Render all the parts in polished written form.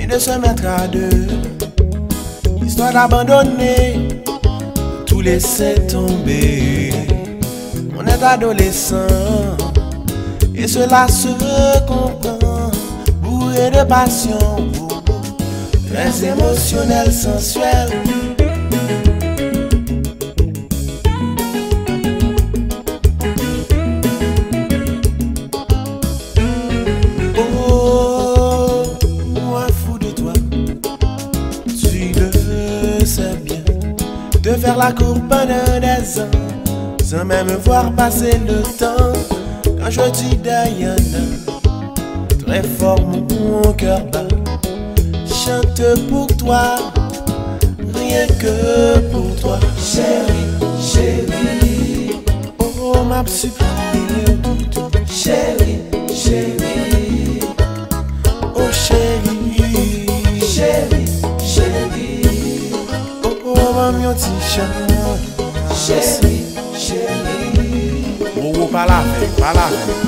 de se mettre à deux, histoire d'abandonner, tout laisser tomber. On est adolescent et cela se comprend, bourré de passion, très émotionnel, sensuel. De faire la cour pendant des ans, sans même voir passer le temps. Quand je dis Diana, très fort mon cœur bat. Chante pour toi, rien que pour toi. Chérie, chérie, oh ma supplié, chérie, chérie, oh chérie, chérie, chérie, oh mon petit chat. chérie, chérie. Oh, pas la veille, pas la veille.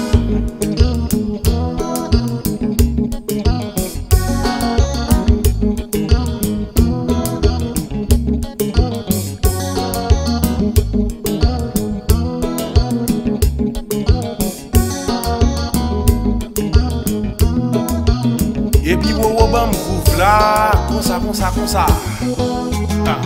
Et puis wow bam groove là, comme ça, comme ça, comme ça. Ah.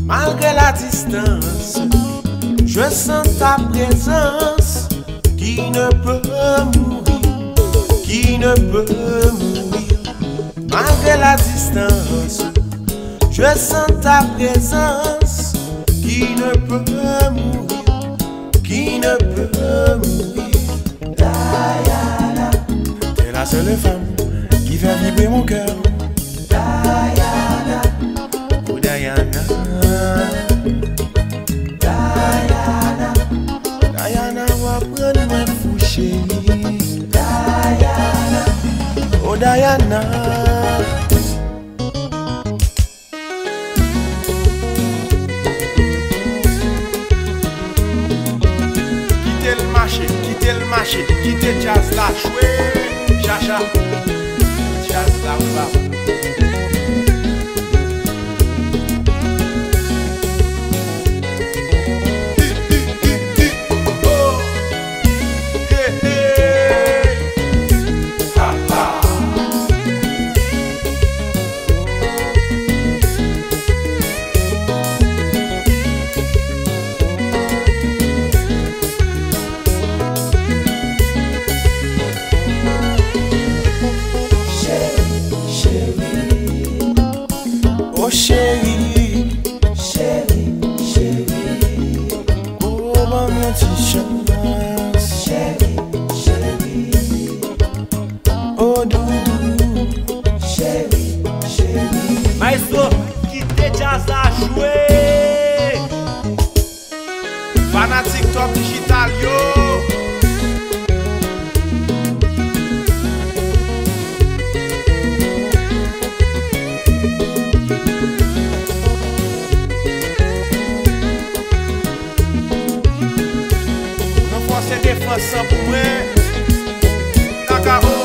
Malgré la distance, je sens ta présence qui ne peut mourir, qui ne peut mourir. Malgré la distance, je sens ta présence qui ne peut mourir, qui ne peut mourir. Diana, t'es la seule femme qui fait vibrer mon cœur. Diana, Oh Diana, Diana, Diana, va prendre moi fou chérie. Diana, Oh Diana. Quittez le marché, quittez jazz là, choué, chacha, jazz là, va. Oh chérie, chérie, chérie, oh mon petit chance. chérie, chérie, Oh doudou, chérie, chérie. Maestro, quittez jazz à jouer. fanatique top digital yo. Non force défense pour moi. D'accord.